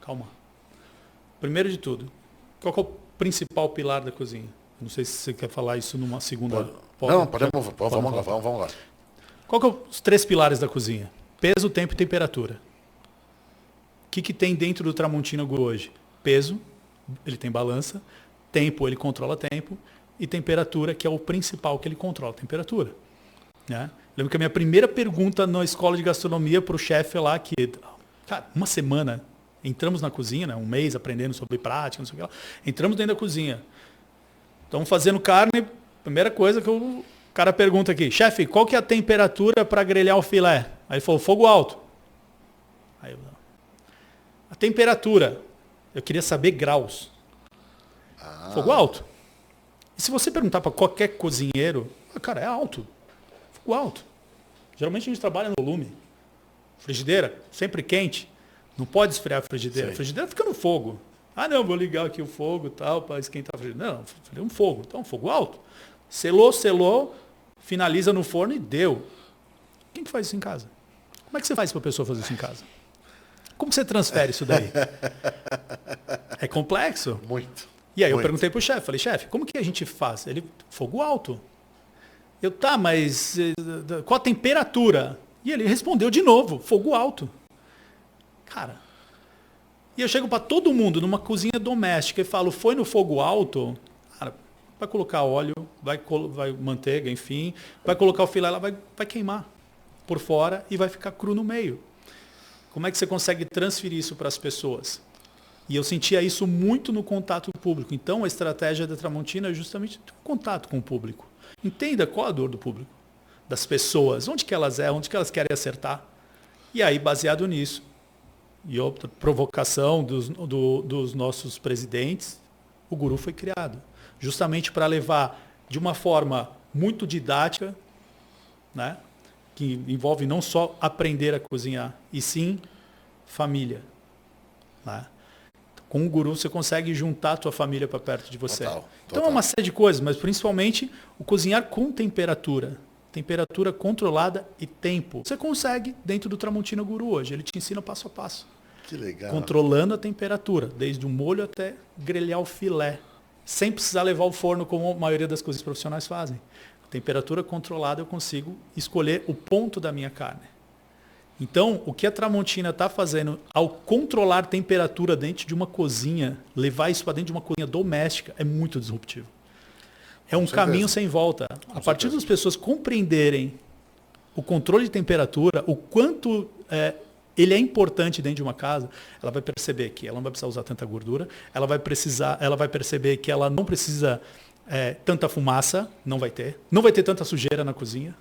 calma. Primeiro de tudo, qual que é o principal pilar da cozinha? Não sei se você quer falar isso numa segunda... Vamos lá. Qual que é os 3 pilares da cozinha? Peso, tempo e temperatura. O que tem dentro do Tramontina Guru hoje? Peso, ele tem balança. Tempo, ele controla tempo. E temperatura, que é o principal que ele controla, temperatura. Né? Lembro que a minha primeira pergunta na escola de gastronomia para o chefe lá, que, cara, uma semana, entramos na cozinha, né? Um mês aprendendo sobre prática, não sei o que lá. Entramos dentro da cozinha. Estamos fazendo carne, primeira coisa que o cara pergunta aqui, chefe, qual que é a temperatura para grelhar o filé? Aí ele falou, fogo alto. Aí eu, a temperatura, eu queria saber graus. Fogo alto. E se você perguntar para qualquer cozinheiro, cara, é alto. Fogo alto. Geralmente a gente trabalha no volume. Frigideira, sempre quente. Não pode esfriar a frigideira. Sim. A frigideira fica no fogo. Ah, não, vou ligar aqui o fogo e tal, para esquentar a frigideira. Não, um fogo. Então, fogo alto. Selou, finaliza no forno e deu. Quem que faz isso em casa? Como é que você faz para a pessoa fazer isso em casa? Como você transfere isso daí? É complexo. Muito. E aí eu perguntei para o chefe, falei, chefe, como que a gente faz? Ele, fogo alto. Eu, tá, mas qual a temperatura? E ele respondeu de novo, fogo alto. Cara, e eu chego para todo mundo numa cozinha doméstica e falo, foi no fogo alto? Cara, vai colocar óleo, vai manteiga, enfim, vai colocar o filé lá, vai queimar por fora e vai ficar cru no meio. Como é que você consegue transferir isso para as pessoas? E eu sentia isso muito no contato público. Então, a estratégia da Tramontina é justamente ter um contato com o público. Entenda qual a dor do público, das pessoas, onde que elas onde que elas querem acertar. E aí, baseado nisso, e outra provocação dos nossos presidentes, o Guru foi criado. Justamente para levar de uma forma muito didática, né, que envolve não só aprender a cozinhar, e sim família. Né? Com o Guru você consegue juntar a tua família para perto de você. Total. Então é uma série de coisas, mas principalmente o cozinhar com temperatura. Temperatura controlada e tempo. Você consegue dentro do Tramontina Guru hoje. Ele te ensina passo a passo. Que legal. Controlando a temperatura, desde o molho até grelhar o filé. Sem precisar levar ao forno, como a maioria das cozinhas profissionais fazem. Temperatura controlada, eu consigo escolher o ponto da minha carne. Então, o que a Tramontina está fazendo ao controlar a temperatura dentro de uma cozinha, levar isso para dentro de uma cozinha doméstica, é muito disruptivo. É um caminho sem volta. A partir das pessoas compreenderem o controle de temperatura, o quanto ele é importante dentro de uma casa, ela vai perceber que ela não vai precisar usar tanta gordura, ela vai perceber que ela não precisa tanta fumaça, não vai ter tanta sujeira na cozinha.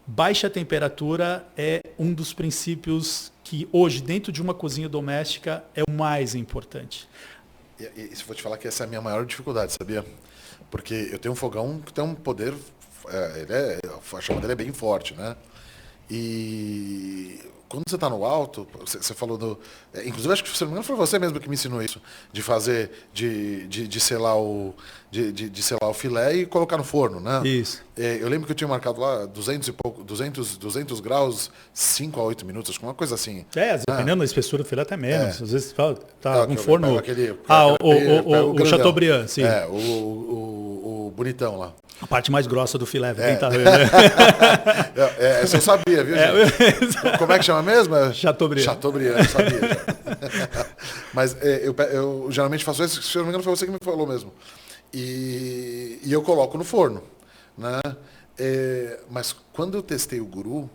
Baixa temperatura é um dos princípios que hoje, dentro de uma cozinha doméstica, é o mais importante. E vou te falar que essa é a minha maior dificuldade, sabia? Porque eu tenho um fogão que tem um poder, a chama dele é bem forte, né? E quando você está no alto, você falou do... Inclusive, acho que, se não me engano, foi você mesmo que me ensinou isso, de fazer, de selar o filé e colocar no forno, né? Isso. Eu lembro que eu tinha marcado lá 200 graus, 5 a 8 minutos, acho que uma coisa assim. Dependendo da espessura do filé até menos. Às vezes tá um forno... O Chateaubriand, sim. O bonitão lá. A parte mais grossa do filé. Essa eu sabia, viu, gente? Como é que chama mesmo? Chateaubriand. Chateaubriand, eu sabia. Mas eu geralmente faço isso, se eu não me engano foi você que me falou mesmo. E eu coloco no forno. Né? Mas quando eu testei o Guru,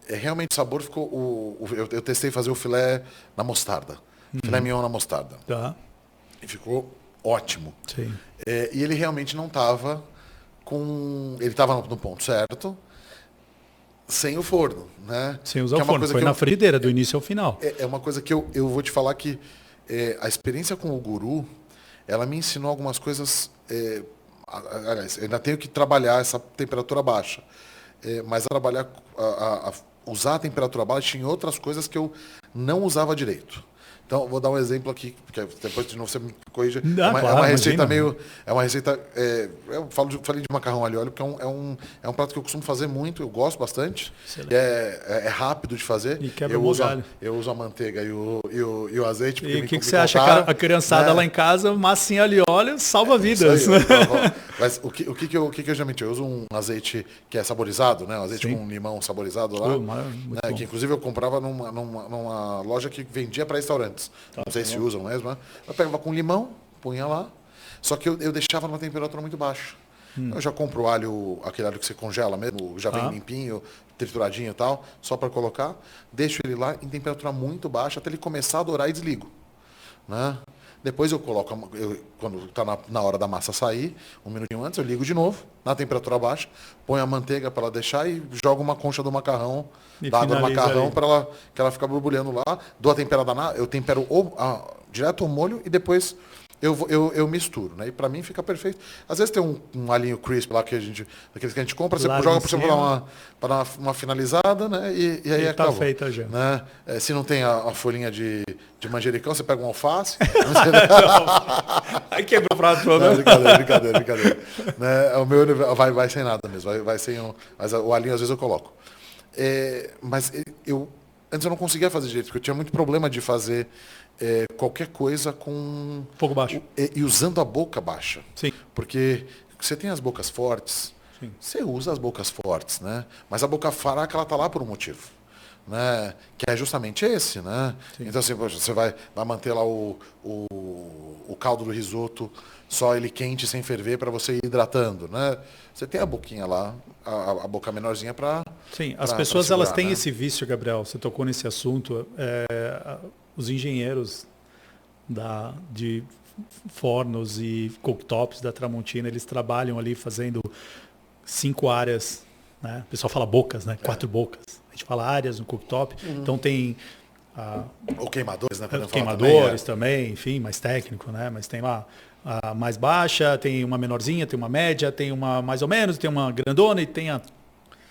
realmente o sabor ficou... Eu testei fazer o filé na mostarda. Filé mignon na mostarda. Tá. E ficou ótimo. Sim. E ele realmente não estava... Ele estava no ponto certo, sem o forno, né? Sem usar o forno, foi na frigideira, do início ao final. É uma coisa que eu vou te falar que a experiência com o Guru, ela me ensinou algumas coisas... aliás, eu ainda tenho que trabalhar essa temperatura baixa, mas usar a temperatura baixa em outras coisas que eu não usava direito. Então, vou dar um exemplo aqui, porque depois de novo você me corrige. Não, É uma claro, receita imagina. É uma receita. Eu falei de macarrão alho e óleo, porque é um prato que eu costumo fazer muito, eu gosto bastante. Excelente. É rápido de fazer. E quebra o galho. Eu uso a manteiga e o azeite. E o que você me acha contaram, que a criançada né? lá em casa, massinha ali, óleo, salva vidas. Isso aí, mas o que eu geralmente eu uso um azeite que é saborizado, né? Um azeite Sim. com limão saborizado lá. Muito Né? bom. Que inclusive eu comprava numa loja que vendia para restaurantes. Não sei se usam mesmo, né? Eu pegava com limão, punha lá. Só que eu deixava numa temperatura muito baixa. Eu já compro aquele alho que você congela mesmo, já vem limpinho, trituradinho e tal, só para colocar. Deixo ele lá em temperatura muito baixa até ele começar a dourar e desligo. Né? Depois eu coloco, quando está na hora da massa sair, um minutinho antes, eu ligo de novo, na temperatura baixa, ponho a manteiga para ela deixar e jogo uma concha do macarrão, da água do macarrão, para que ela fique borbulhando lá. Dou a temperada, eu tempero direto ao molho e depois eu misturo. Né? E para mim fica perfeito. Às vezes tem um alinho crisp lá, daqueles que a gente compra, você joga por cima para dar uma finalizada, né? E aí acabou. Tá feita já. Né? Se não tem a folhinha de manjericão, você pega um alface. Aí quebrou o prato todo. Não, brincadeira. Né? O meu vai sem nada mesmo, vai sem mas o alinho às vezes eu coloco. Mas antes eu não conseguia fazer direito, porque eu tinha muito problema de fazer qualquer coisa com Fogo baixo. E usando a boca baixa. Sim. Porque você tem as bocas fortes, Sim. você usa as bocas fortes, né? Mas a boca fraca ela tá lá por um motivo. Né? Que é justamente esse, né? Sim. Então assim, poxa, você vai manter lá o caldo do risoto, só ele quente, sem ferver, para você ir hidratando, né? Você tem a boquinha lá, a boca menorzinha para... Sim, as pessoas elas têm né? esse vício, Gabriel, você tocou nesse assunto, os engenheiros de fornos e cooktops da Tramontina, eles trabalham ali fazendo 5 áreas, né? O pessoal fala bocas, né? 4 bocas. A gente fala áreas no cooktop. Então tem Ou queimadores, né? queimadores também, enfim, mais técnico, né? Mas tem lá a mais baixa, tem uma menorzinha, tem uma média, tem uma mais ou menos, tem uma grandona e tem a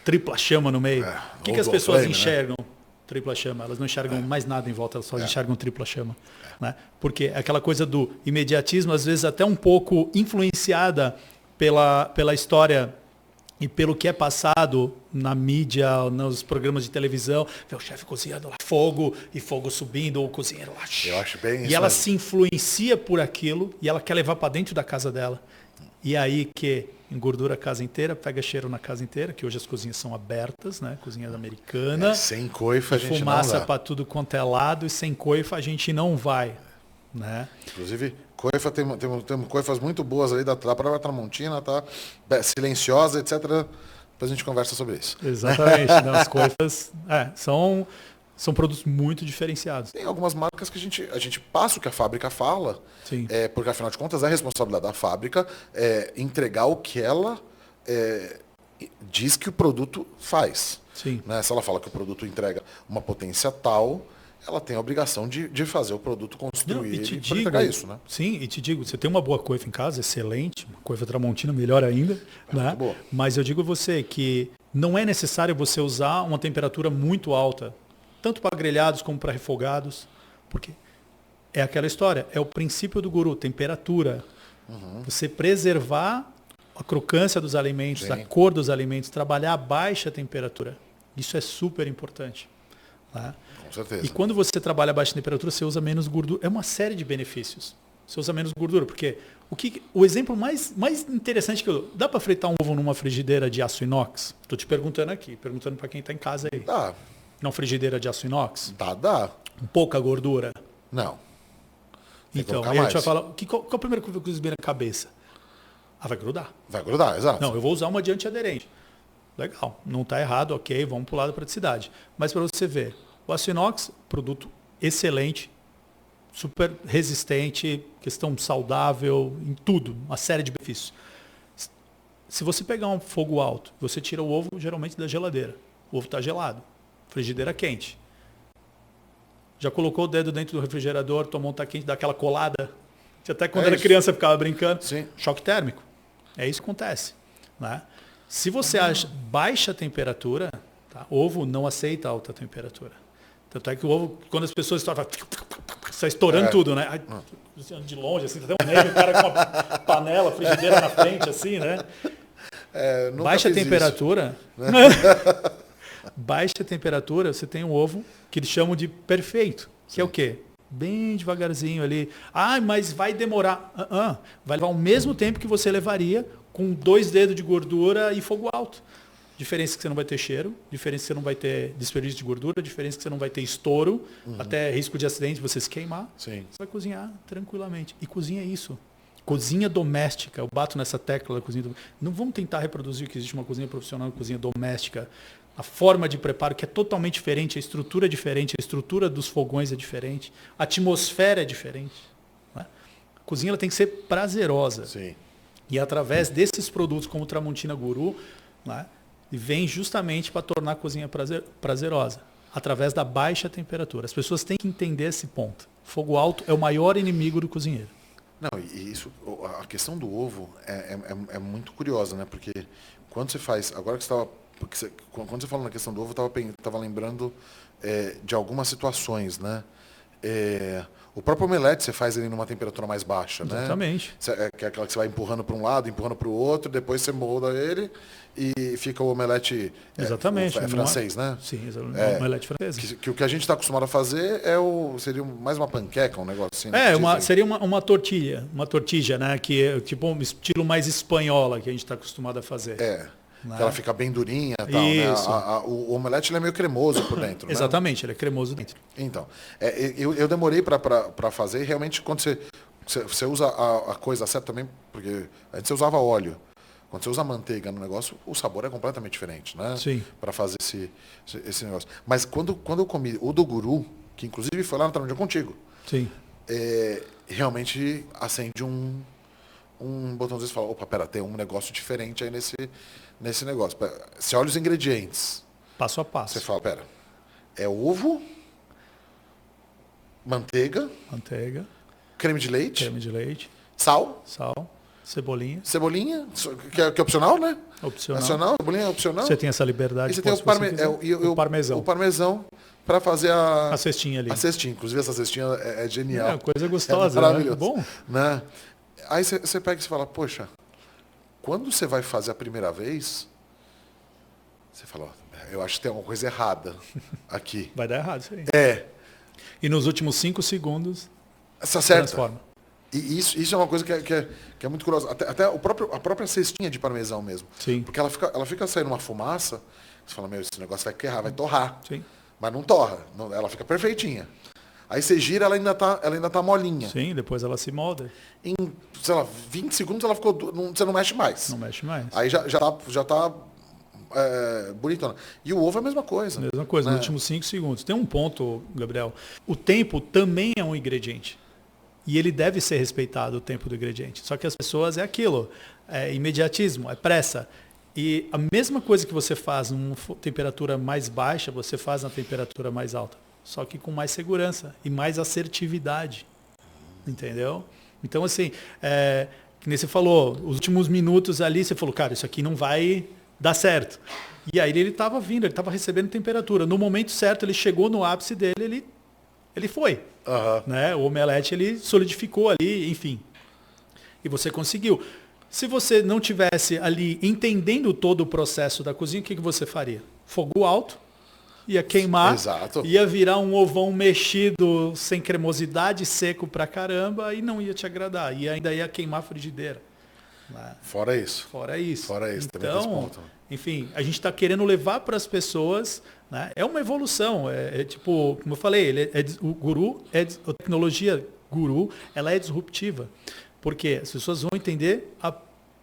tripla chama no meio. O que as pessoas enxergam? Né? Tripla chama, elas não enxergam mais nada em volta, elas só enxergam tripla chama. Né? Porque aquela coisa do imediatismo, às vezes até um pouco influenciada pela história e pelo que é passado na mídia, nos programas de televisão, vê o chefe cozinhando lá, fogo subindo, o cozinheiro lá. Eu acho bem isso. E ela se influencia por aquilo e ela quer levar para dentro da casa dela. E aí que engordura a casa inteira, pega cheiro na casa inteira, que hoje as cozinhas são abertas, né? Cozinha americana. Sem coifa a gente não fumaça dá. para tudo quanto é lado e sem coifa a gente não vai. Né? Inclusive, coifa tem coifas muito boas ali da própria Tramontina, tá? Silenciosa, etc. Depois a gente conversa sobre isso. Exatamente. Né? As coifas são produtos muito diferenciados. Tem algumas marcas que a gente passa o que a fábrica fala, Sim. Porque afinal de contas é a responsabilidade da fábrica entregar o que ela diz que o produto faz. Sim. Né? Se ela fala que o produto entrega uma potência tal, ela tem a obrigação de fazer o produto, construir e entregar isso, né? Sim, e te digo, você tem uma boa coifa em casa, excelente, uma coifa Tramontina, melhor ainda. Né? Muito boa. Mas eu digo a você que não é necessário você usar uma temperatura muito alta, tanto para grelhados como para refogados, porque é aquela história, é o princípio do guru, temperatura. Você preservar a crocância dos alimentos, Sim. a cor dos alimentos, trabalhar a baixa temperatura. Isso é super importante. Né? Com certeza. E quando você trabalha a baixa temperatura, você usa menos gordura. É uma série de benefícios. Você usa menos gordura, porque o exemplo mais interessante que dá para fritar um ovo numa frigideira de aço inox? Estou te perguntando aqui, perguntando para quem está em casa aí. Dá. Numa frigideira de aço inox? Dá. Pouca gordura? Não. Então, aí a gente vai falar, qual é o primeiro que vem na cabeça? Vai grudar. Vai grudar, exato. Não, eu vou usar uma de antiaderente. Legal, não está errado, ok, vamos para o lado da praticidade. Mas para você ver, o aço inox, produto excelente, super resistente, questão saudável, em tudo, uma série de benefícios. Se você pegar um fogo alto, você tira o ovo geralmente da geladeira. O ovo está gelado, frigideira quente. Já colocou o dedo dentro do refrigerador, tomou um taquinho, dá aquela colada. Até quando era criança ficava brincando. Sim. Choque térmico. É isso que acontece. Né? Se você acha baixa temperatura, tá? Ovo não aceita alta temperatura. Tanto é que o ovo, quando as pessoas estouram, sai estourando tudo, né? Aí, de longe, assim, tá até um negro, o cara com uma panela, frigideira na frente, assim, né? Baixa temperatura. Baixa temperatura, você tem um ovo que eles chamam de perfeito, que é o quê? Bem devagarzinho ali. Ah, mas vai demorar. Vai levar o mesmo tempo que você levaria com 2 dedos de gordura e fogo alto. Diferença que você não vai ter cheiro, diferença que você não vai ter desperdício de gordura, diferença que você não vai ter estouro, até risco de acidente, você se queimar. Sim. Você vai cozinhar tranquilamente. E cozinha é isso. Cozinha doméstica, eu bato nessa tecla da cozinha doméstica. Não vamos tentar reproduzir que existe uma cozinha profissional, uma cozinha doméstica. A forma de preparo que é totalmente diferente, a estrutura é diferente, a estrutura dos fogões é diferente, a atmosfera é diferente. Né? A cozinha ela tem que ser prazerosa. Sim. E através desses produtos como o Tramontina Guru, né, vem justamente para tornar a cozinha prazerosa, através da baixa temperatura. As pessoas têm que entender esse ponto. Fogo alto é o maior inimigo do cozinheiro. Não, e isso, a questão do ovo é muito curiosa, né? Porque quando você faz, agora que você estava, quando você falou na questão do ovo, eu estava lembrando de algumas situações, né? O próprio omelete você faz ele numa temperatura mais baixa, né? Exatamente. Que é aquela que você vai empurrando para um lado, empurrando para o outro, depois você molda ele e fica o omelete Exatamente. Francês, né? Sim, exatamente. Omelete francês. Que o que a gente está acostumado a fazer seria mais uma panqueca, um negócio assim. Né? Seria uma tortilha, né? Que é tipo um estilo mais espanhola que a gente está acostumado a fazer. Que ela fica bem durinha e tal, né? O omelete ele é meio cremoso por dentro, né? Exatamente, ele é cremoso dentro. Então, eu demorei para fazer, realmente, quando você usa a coisa certa também, porque antes você usava óleo. Quando você usa manteiga no negócio, o sabor é completamente diferente, né? Sim. Para fazer esse negócio. Mas quando eu comi o do Guru, que inclusive foi lá no Tramontina contigo, Sim. realmente acende um botãozinho e fala, opa, pera, tem um negócio diferente aí nesse negócio. Você olha os ingredientes. Passo a passo. Você fala, pera, é ovo, manteiga, creme de leite, sal, cebolinha, que é opcional, né? Opcional. Cebolinha é opcional. Você tem essa liberdade. E você tem o parmesão. O parmesão para fazer a cestinha ali. A cestinha. Inclusive, essa cestinha é genial. É coisa gostosa, maravilhoso. Né? Bom. Né? Aí você pega e fala, poxa, quando você vai fazer a primeira vez, você fala, eu acho que tem alguma coisa errada aqui. Vai dar errado isso aí. E nos últimos 5 segundos, transforma. E isso é uma coisa que é muito curiosa. Até a própria cestinha de parmesão mesmo. Sim. Porque ela fica saindo uma fumaça, você fala, esse negócio vai torrar. Sim. Mas não torra, ela fica perfeitinha. Aí você gira, ela ainda tá molinha. Sim, depois ela se molda. Em, sei lá, 20 segundos ela ficou, você não mexe mais. Não mexe mais. Aí já tá bonitona. E o ovo é a mesma coisa. Mesma coisa, nos últimos 5 segundos. Tem um ponto, Gabriel. O tempo também é um ingrediente. E ele deve ser respeitado, o tempo do ingrediente. Só que as pessoas é aquilo. É imediatismo, é pressa. E a mesma coisa que você faz numa temperatura mais baixa, você faz na temperatura mais alta. Só que com mais segurança e mais assertividade. Entendeu? Então, assim, que nem você falou, os últimos minutos ali, você falou, cara, isso aqui não vai dar certo. E aí ele estava vindo, ele estava recebendo temperatura. No momento certo, ele chegou no ápice dele, ele foi. Né? O omelete, ele solidificou ali, enfim. E você conseguiu. Se você não tivesse ali entendendo todo o processo da cozinha, o que você faria? Fogo alto, ia queimar, Exato. Ia virar um ovão mexido, sem cremosidade, seco pra caramba, e não ia te agradar. E ainda ia queimar a frigideira. Né? Fora isso. Então, enfim, a gente está querendo levar para as pessoas, né? É uma evolução. Tipo, como eu falei, o Guru, a tecnologia Guru, ela é disruptiva. Porque as pessoas vão entender a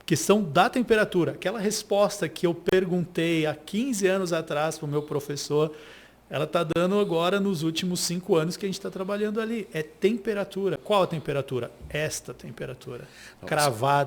questão da temperatura. Aquela resposta que eu perguntei há 15 anos atrás para o meu professor, ela está dando agora nos últimos 5 anos que a gente está trabalhando ali. É temperatura. Qual a temperatura? Esta temperatura. Cravada.